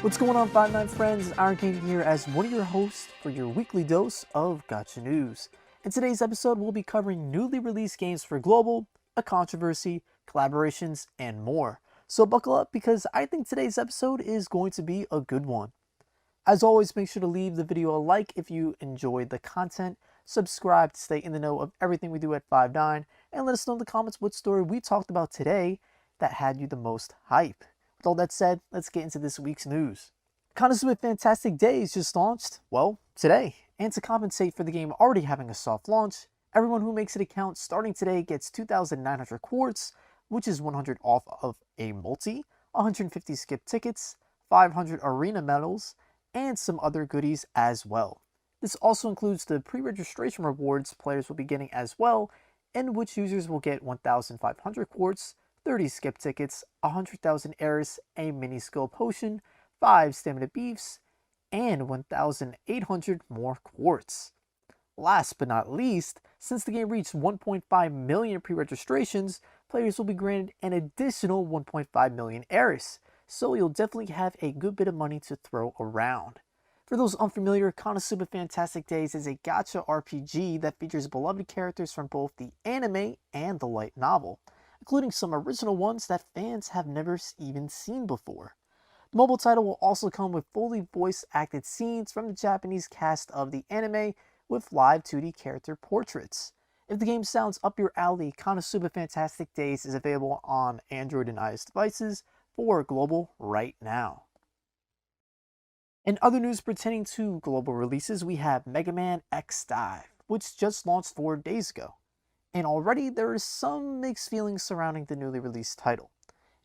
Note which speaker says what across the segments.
Speaker 1: What's going on, 5-9 friends? Ironcane here as one of your hosts for your weekly dose of Gacha News. In today's episode, we'll be covering newly released games for Global, a controversy, collaborations, and more. So buckle up because I think today's episode is going to be a good one. As always, make sure to leave the video a like if you enjoyed the content, subscribe to stay in the know of everything we do at 5-9, and let us know in the comments what story we talked about today that had you the most hype. With all that said, let's get into this week's news. Konosuba Fantastic Days just launched, well, today. And to compensate for the game already having a soft launch, everyone who makes an account starting today gets 2,900 quartz, which is 100 off of a multi, 150 skip tickets, 500 arena medals, and some other goodies as well. This also includes the pre-registration rewards players will be getting as well, in which users will get 1,500 quartz, 30 skip tickets, 100,000 airs, a mini skill potion, 5 stamina beefs, and 1,800 more quartz. Last but not least, since the game reached 1.5 million pre-registrations, players will be granted an additional 1.5 million airs, so you'll definitely have a good bit of money to throw around. For those unfamiliar, Konosuba Fantastic Days is a gacha RPG that features beloved characters from both the anime and the light novel, including some original ones that fans have never even seen before. The mobile title will also come with fully voice-acted scenes from the Japanese cast of the anime with live 2D character portraits. If the game sounds up your alley, Konosuba Fantastic Days is available on Android and iOS devices for global right now. In other news pertaining to global releases, we have Mega Man X Dive, which just launched 4 days ago. And already there is some mixed feelings surrounding the newly released title.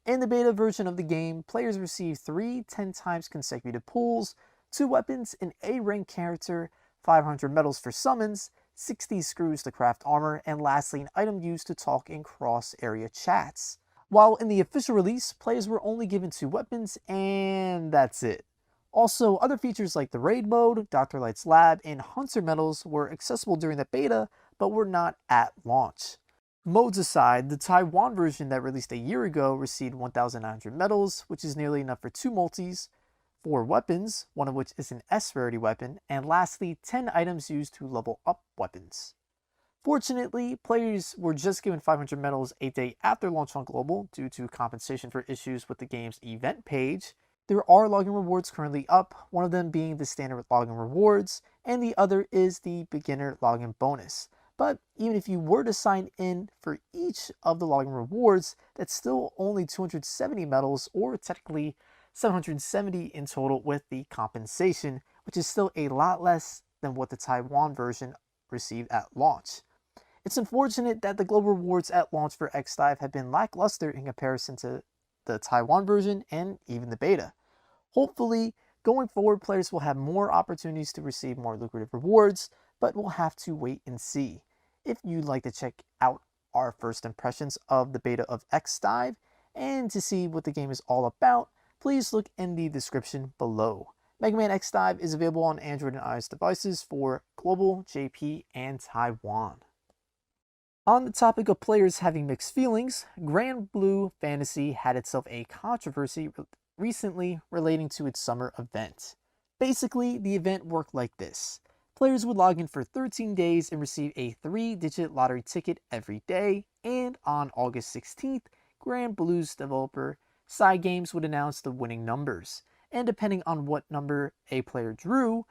Speaker 1: In the beta version of the game, players receive 3 10 times consecutive pulls, 2 weapons, an A-rank character, 500 medals for summons, 60 screws to craft armor, and lastly an item used to talk in cross-area chats. While in the official release, players were only given 2 weapons, and that's it. Also, other features like the raid mode, Dr. Light's lab, and hunter medals were accessible during the beta, but were not at launch. Modes aside, the Taiwan version that released a year ago received 1,900 medals, which is nearly enough for 2 multis, 4 weapons, one of which is an S rarity weapon, and lastly 10 items used to level up weapons. Fortunately, players were just given 500 medals a day after launch on Global due to compensation for issues with the game's event page. There are login rewards currently up, one of them being the standard login rewards, and the other is the beginner login bonus. But even if you were to sign in for each of the login rewards, that's still only 270 medals, or technically 770 in total with the compensation, which is still a lot less than what the Taiwan version received at launch. It's unfortunate that the global rewards at launch for X-Dive have been lackluster in comparison to the Taiwan version and even the beta. Hopefully, going forward, players will have more opportunities to receive more lucrative rewards, but we'll have to wait and see. If you'd like to check out our first impressions of the beta of X-Dive and to see what the game is all about, please look in the description below. Mega Man X-Dive is available on Android and iOS devices for Global, JP, and Taiwan. On the topic of players having mixed feelings, Granblue Fantasy had itself a controversy recently relating to its summer event. Basically, the event worked like this. Players would log in for 13 days and receive a 3-digit lottery ticket every day, and on August 16th, Granblue's developer Cygames would announce the winning numbers, and depending on what number a player drew,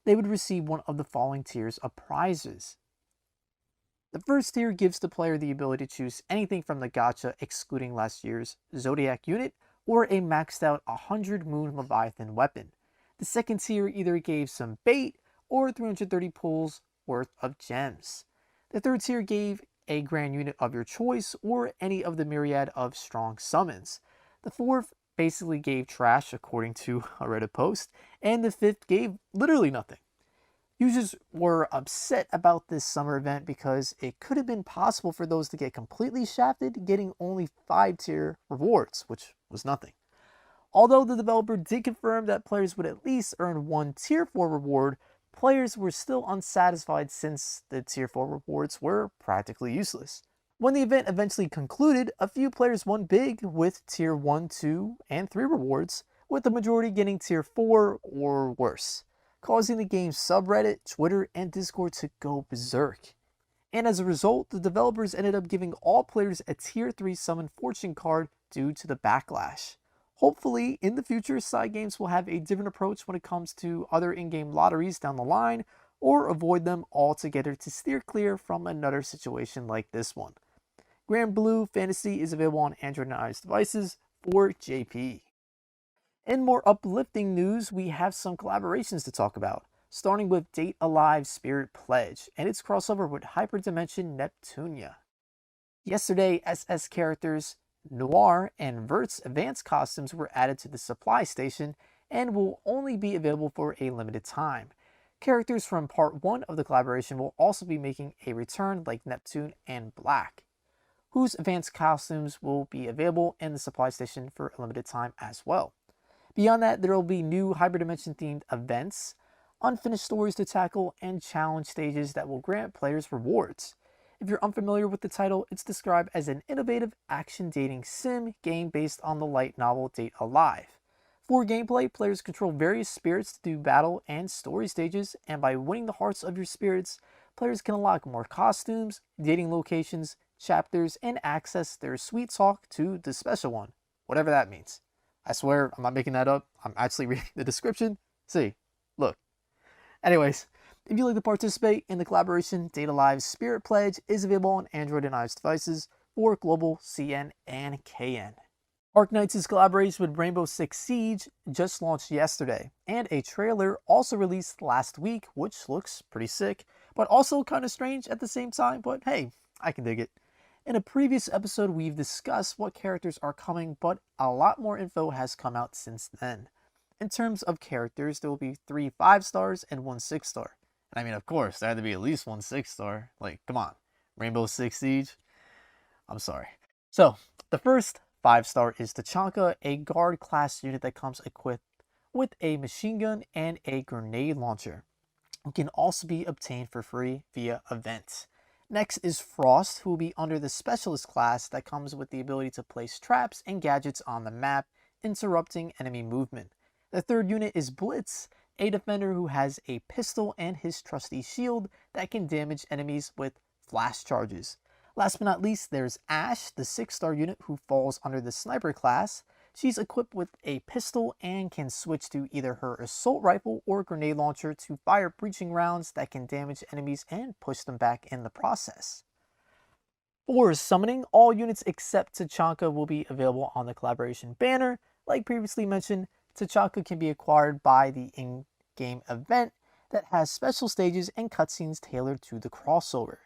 Speaker 1: they would receive one of the following tiers of prizes. The first tier gives the player the ability to choose anything from the gacha excluding last year's Zodiac unit, or a maxed out 100 Moon Leviathan weapon. The second tier either gave some bait, or 330 pulls worth of gems. The third tier gave a grand unit of your choice, or any of the myriad of strong summons. The fourth basically gave trash according to a Reddit post, and the fifth gave literally nothing. Users were upset about this summer event because it could have been possible for those to get completely shafted, getting only 5-tier rewards, which was nothing. Although the developer did confirm that players would at least earn 1 Tier 4 reward, players were still unsatisfied since the Tier 4 rewards were practically useless. When the event eventually concluded, a few players won big with Tier 1, 2, and 3 rewards, with the majority getting tier 4 or worse, causing the game's subreddit, Twitter, and Discord to go berserk. And as a result, the developers ended up giving all players a tier 3 summon fortune card due to the backlash. Hopefully, in the future, side games will have a different approach when it comes to other in-game lotteries down the line, or avoid them altogether to steer clear from another situation like this one. Granblue Fantasy is available on Android and iOS devices for JP. In more uplifting news, we have some collaborations to talk about, starting with Date Alive Spirit Pledge and its crossover with Hyperdimension Neptunia. Yesterday, SS characters Noir and Vert's advanced costumes were added to the supply station and will only be available for a limited time. Characters from part 1 of the collaboration will also be making a return, like Neptune and Black, whose advanced costumes will be available in the supply station for a limited time as well. Beyond that, there will be new Hyperdimension themed events, unfinished stories to tackle, and challenge stages that will grant players rewards. If you're unfamiliar with the title, it's described as an innovative action dating sim game based on the light novel Date Alive. For gameplay, players control various spirits to do battle and story stages, and by winning the hearts of your spirits, players can unlock more costumes, dating locations, chapters, and access their sweet talk to the special one, whatever that means. I swear, I'm not making that up. I'm actually reading the description. See, look. Anyways, if you'd like to participate in the collaboration, Date Alive Spirit Pledge is available on Android and iOS devices for global CN and KN. Arknights' collaboration with Rainbow Six Siege just launched yesterday, and a trailer also released last week, which looks pretty sick, but also kind of strange at the same time, but hey, I can dig it. In a previous episode, we've discussed what characters are coming, but a lot more info has come out since then. In terms of characters, there will be 3 5-stars and 1 6-star. I mean, of course, there had to be at least 1 6-star. Like, come on. Rainbow Six Siege? I'm sorry. So, the first 5-star is Tachanka, a guard class unit that comes equipped with a machine gun and a grenade launcher. It can also be obtained for free via events. Next is Frost, who will be under the specialist class that comes with the ability to place traps and gadgets on the map, interrupting enemy movement. The third unit is Blitz, a defender who has a pistol and his trusty shield that can damage enemies with flash charges. Last but not least, there's Ash, the 6-star unit who falls under the sniper class. She's equipped with a pistol and can switch to either her assault rifle or grenade launcher to fire breaching rounds that can damage enemies and push them back in the process. For summoning, all units except Tachanka will be available on the collaboration banner. Like previously mentioned, Tachanka can be acquired by the in-game event that has special stages and cutscenes tailored to the crossover.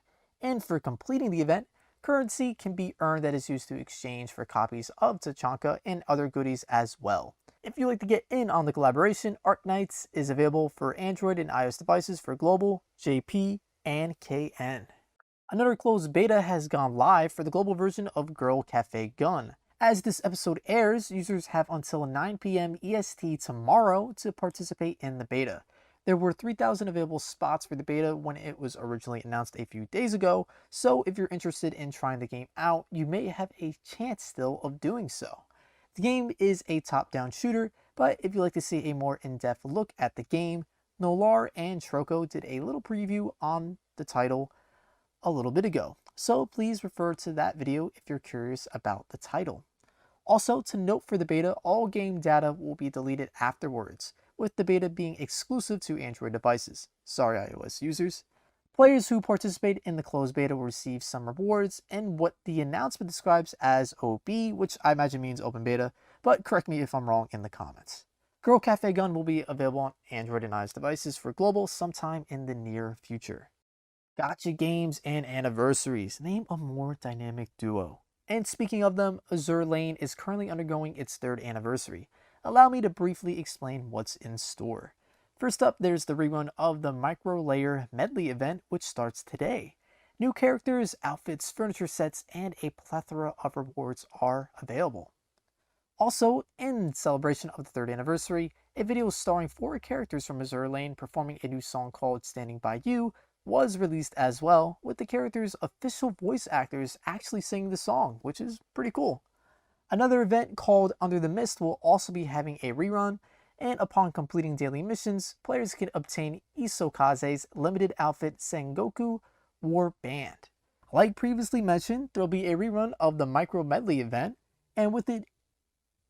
Speaker 1: And for completing the event, currency can be earned that is used to exchange for copies of Tachanka and other goodies as well. If you'd like to get in on the collaboration, Arknights is available for Android and iOS devices for global, JP, and KN. Another closed beta has gone live for the global version of Girl Cafe Gun. As this episode airs, users have until 9 p.m. EST tomorrow to participate in the beta. There were 3,000 available spots for the beta when it was originally announced a few days ago, so if you're interested in trying the game out, you may have a chance still of doing so. The game is a top-down shooter, but if you'd like to see a more in-depth look at the game, Nolar and Trocho did a little preview on the title a little bit ago, so please refer to that video if you're curious about the title. Also, to note for the beta, all game data will be deleted afterwards, with the beta being exclusive to Android devices. Sorry iOS users. Players who participate in the closed beta will receive some rewards and what the announcement describes as OB, which I imagine means open beta, but correct me if I'm wrong in the comments. Girl Cafe Gun will be available on Android and iOS devices for global sometime in the near future. Gacha games and anniversaries. Name a more dynamic duo. And speaking of them, Azur Lane is currently undergoing its 3rd anniversary. Allow me to briefly explain what's in store. First up, there's the rerun of the Micro Layer Medley event, which starts today. New characters, outfits, furniture sets, and a plethora of rewards are available. Also, in celebration of the 3rd anniversary, a video starring 4 characters from Azur Lane performing a new song called Standing By You was released as well, with the characters' official voice actors actually singing the song, which is pretty cool. Another event called Under the Mist will also be having a rerun, and upon completing daily missions, players can obtain Isokaze's limited outfit Sengoku War Band. Like previously mentioned, there will be a rerun of the Micro Medley event, and with it,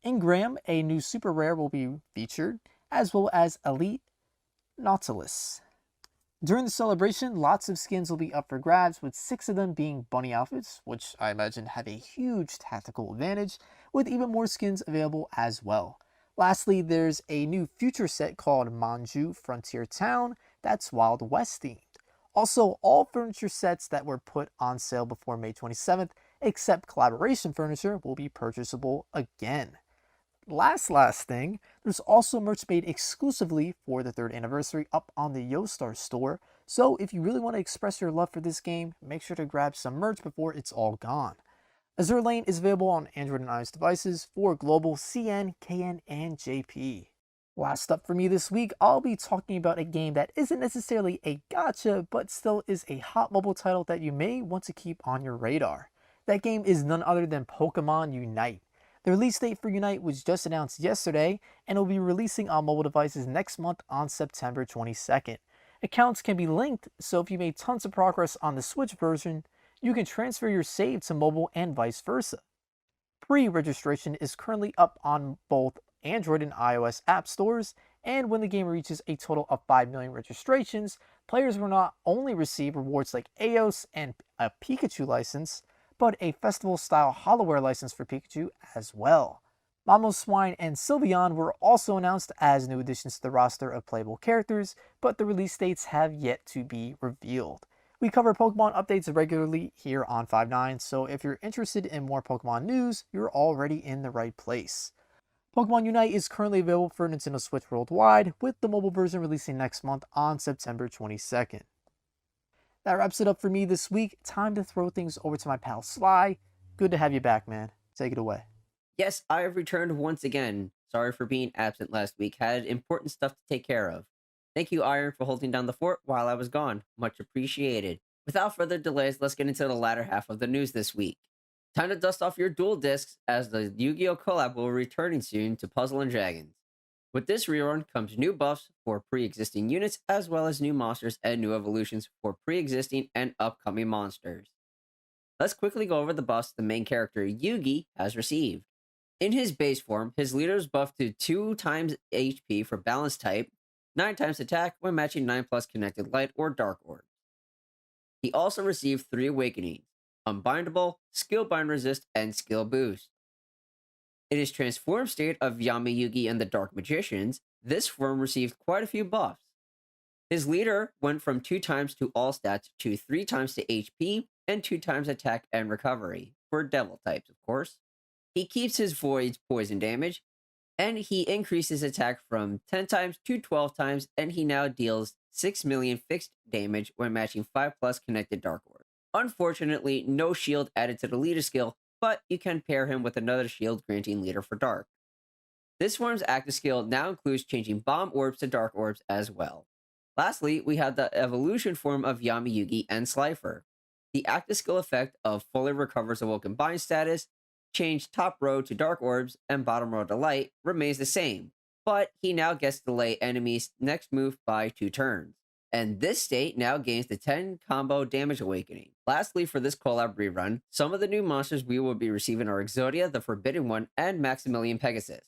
Speaker 1: Ingram, a new super rare, will be featured, as well as Elite Nautilus. During the celebration, lots of skins will be up for grabs, with 6 of them being bunny outfits, which I imagine have a huge tactical advantage, with even more skins available as well. Lastly, there's a new future set called Manju Frontier Town that's Wild West themed. Also, all furniture sets that were put on sale before May 27th, except collaboration furniture, will be purchasable again. Last thing, there's also merch made exclusively for the 3rd anniversary up on the YoStar store, so if you really want to express your love for this game, make sure to grab some merch before it's all gone. Azur Lane is available on Android and iOS devices for global CN, KN, and JP. Last up for me this week, I'll be talking about a game that isn't necessarily a gacha, but still is a hot mobile title that you may want to keep on your radar. That game is none other than Pokemon Unite. The release date for Unite was just announced yesterday, and it will be releasing on mobile devices next month on September 22nd. Accounts can be linked, so if you made tons of progress on the Switch version, you can transfer your save to mobile and vice versa. Pre-registration is currently up on both Android and iOS app stores, and when the game reaches a total of 5 million registrations, players will not only receive rewards like Aeos and a Pikachu license, but a festival-style Hollowware license for Pikachu as well. Mamoswine and Sylveon were also announced as new additions to the roster of playable characters, but the release dates have yet to be revealed. We cover Pokemon updates regularly here on 5.9, so if you're interested in more Pokemon news, you're already in the right place. Pokemon Unite is currently available for Nintendo Switch worldwide, with the mobile version releasing next month on September 22nd. That wraps it up for me this week. Time to throw things over to my pal Sly. Good to have you back, man. Take it away.
Speaker 2: Yes, I have returned once again. Sorry for being absent last week. Had important stuff to take care of. Thank you, Iron, for holding down the fort while I was gone. Much appreciated. Without further delays, let's get into the latter half of the news this week. Time to dust off your dual discs, as the Yu-Gi-Oh! Collab will be returning soon to Puzzle and Dragons. With this rerun comes new buffs for pre-existing units, as well as new monsters and new evolutions for pre-existing and upcoming monsters. Let's quickly go over the buffs the main character Yugi has received. In his base form, his leader is buffed to 2 times HP for balance type, 9 times attack when matching 9 plus connected light or dark orbs. He also received 3 awakenings: Unbindable, Skill Bind Resist, and Skill Boost. In his transformed state of Yami Yugi and the Dark Magicians, this form received quite a few buffs. His leader went from 2 times to all stats to 3 times to HP and 2 times attack and recovery, for devil types, of course. He keeps his void's poison damage, and he increases attack from 10 times to 12 times, and he now deals 6 million fixed damage when matching 5 plus connected Dark Orb. Unfortunately, no shield added to the leader skill, but you can pair him with another shield granting leader for Dark. This form's active skill now includes changing Bomb Orbs to Dark Orbs as well. Lastly, we have the evolution form of Yami Yugi and Slifer. The active skill effect of fully recovers Awoken Bind status, change top row to Dark Orbs and bottom row to Light remains the same, but he now gets to delay enemies' next move by 2 turns. And this state now gains the 10 combo damage awakening. Lastly, for this collab rerun, some of the new monsters we will be receiving are Exodia, the Forbidden One, and Maximilian Pegasus.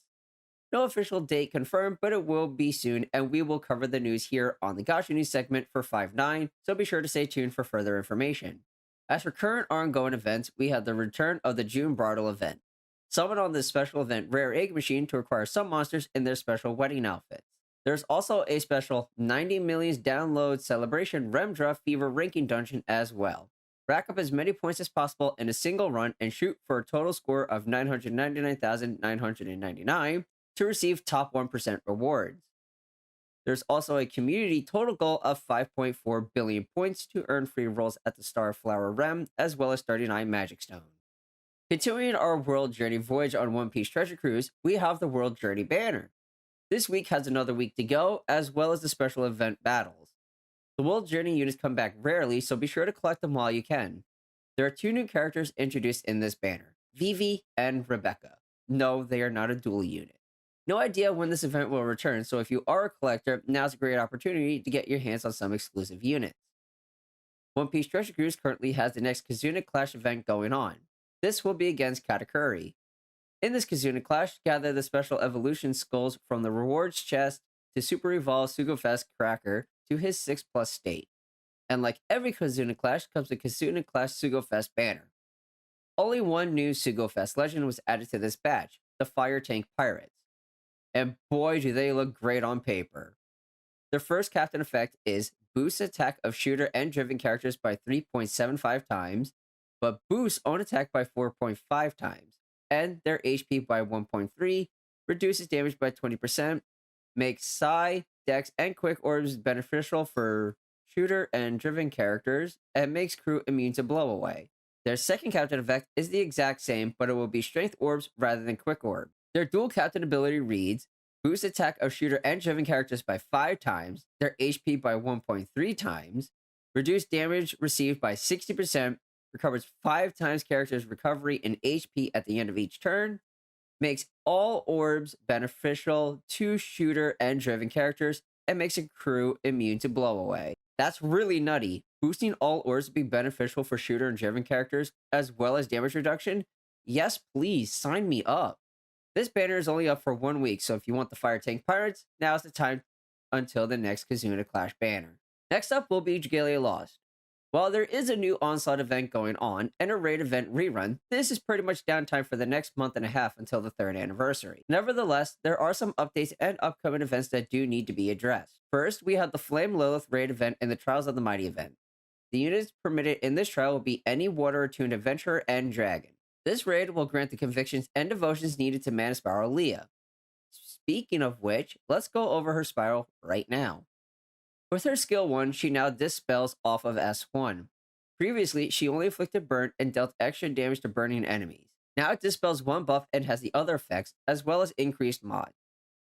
Speaker 2: No official date confirmed, but it will be soon, and we will cover the news here on the Gacha News segment for 5.9, so be sure to stay tuned for further information. As for current ongoing events, we have the return of the June Bridal event. Summon on this special event Rare Egg Machine to acquire some monsters in their special wedding outfits. There's also a special 90 million download celebration Remdra Fever ranking dungeon as well. Rack up as many points as possible in a single run and shoot for a total score of 999,999 to receive top 1% rewards. There's also a community total goal of 5.4 billion points to earn free rolls at the Starflower Rem, as well as 39 Magic Stone. Continuing our World Journey voyage on One Piece Treasure Cruise, we have the World Journey banner. This week has another week to go, as well as the special event battles. The World Journey units come back rarely, so be sure to collect them while you can. There are 2 new characters introduced in this banner, Vivi and Rebecca. No, they are not a dual unit. No idea when this event will return, so if you are a collector, now's a great opportunity to get your hands on some exclusive units. One Piece Treasure Cruise currently has the next Kizuna Clash event going on. This will be against Katakuri. In this Kizuna Clash, gather the special evolution skulls from the rewards chest to Super Evolve Sugofest Cracker to his 6+ state. And like every Kizuna Clash comes a Kizuna Clash Sugofest banner. Only one new Sugofest legend was added to this batch, the Fire Tank Pirates. And boy do they look great on paper. Their first captain effect is boost attack of shooter and driven characters by 3.75 times, but boosts own attack by 4.5 times, and their HP by 1.3, reduces damage by 20%, makes Psi, Dex, and Quick Orbs beneficial for shooter and driven characters, and makes crew immune to blowaway. Their second captain effect is the exact same, but it will be Strength Orbs rather than Quick Orb. Their dual captain ability reads, boost attack of shooter and driven characters by 5 times, their HP by 1.3 times, reduce damage received by 60%, recovers 5 times character's recovery in HP at the end of each turn, makes all orbs beneficial to shooter and driven characters, and makes a crew immune to blowaway. That's really nutty. Boosting all orbs to be beneficial for shooter and driven characters, as well as damage reduction? Yes, please, sign me up. This banner is only up for 1 week, so if you want the Fire Tank Pirates, now's the time until the next Kizuna Clash banner. Next up will be Dragalia Lost. While there is a new Onslaught event going on and a raid event rerun, this is pretty much downtime for the next month and a half until the 3rd anniversary. Nevertheless, there are some updates and upcoming events that do need to be addressed. First, we have the Flame Lilith raid event and the Trials of the Mighty event. The units permitted in this trial will be any water-attuned adventurer and dragon. This raid will grant the convictions and devotions needed to mana Spiral Leah. Speaking of which, let's go over her spiral right now. With her skill 1, she now dispels off of S1. Previously, she only inflicted burn and dealt extra damage to burning enemies. Now it dispels 1 buff and has the other effects, as well as increased mod.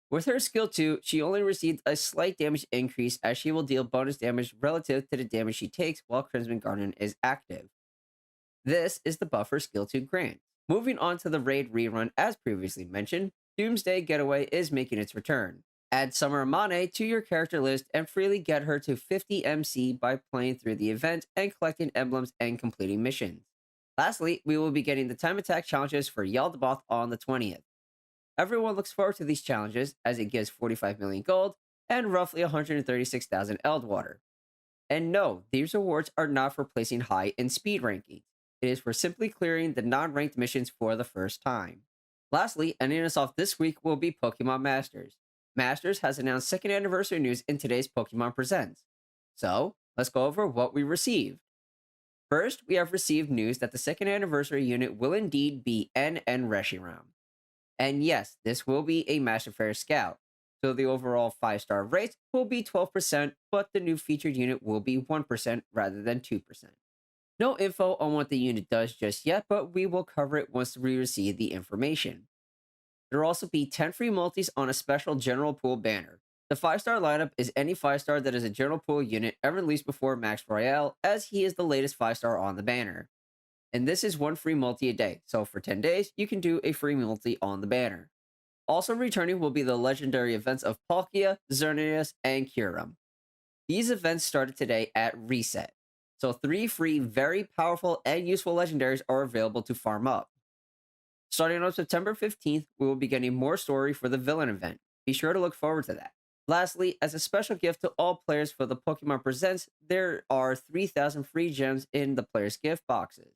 Speaker 2: With her skill 2, she only received a slight damage increase as she will deal bonus damage relative to the damage she takes while Crimson Guardian is active. This is the buff her skill 2 grants. Moving on to the raid rerun, as previously mentioned, Doomsday Getaway is making its return. Add Summer Amane to your character list and freely get her to 50 MC by playing through the event and collecting emblems and completing missions. Lastly, we will be getting the time attack challenges for Yaldabaoth on the 20th. Everyone looks forward to these challenges as it gives 45 million gold and roughly 136,000 Eldwater. And no, these rewards are not for placing high in speed rankings. It is for simply clearing the non-ranked missions for the first time. Lastly, ending us off this week will be Pokemon Masters. Masters has announced 2nd anniversary news in today's Pokemon Presents. So, let's go over what we received. First, we have received news that the 2nd anniversary unit will indeed be NN Reshiram. And yes, this will be a Master Fair Scout, so the overall 5-star rate will be 12%, but the new featured unit will be 1% rather than 2%. No info on what the unit does just yet, but we will cover it once we receive the information. There will also be 10 free multis on a special General Pool banner. The 5-star lineup is any 5-star that is a General Pool unit ever released before Max Royale, as he is the latest 5-star on the banner. And this is 1 free multi a day, so for 10 days, you can do a free multi on the banner. Also returning will be the legendary events of Palkia, Xerneas, and Kyurem. These events started today at Reset, so 3 free, very powerful and useful legendaries are available to farm up. Starting on September 15th, we will be getting more story for the villain event. Be sure to look forward to that. Lastly, as a special gift to all players for the Pokemon Presents, there are 3,000 free gems in the players' gift boxes.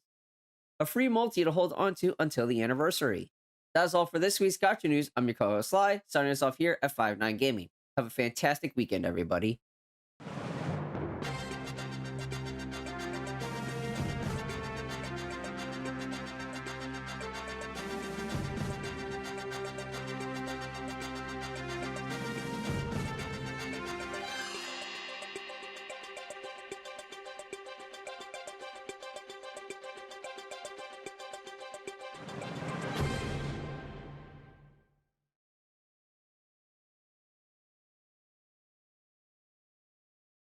Speaker 2: A free multi to hold on to until the anniversary. That's all for this week's Gacha News. I'm your co-host Sly, signing us off here at 5-9 Gaming. Have a fantastic weekend, everybody.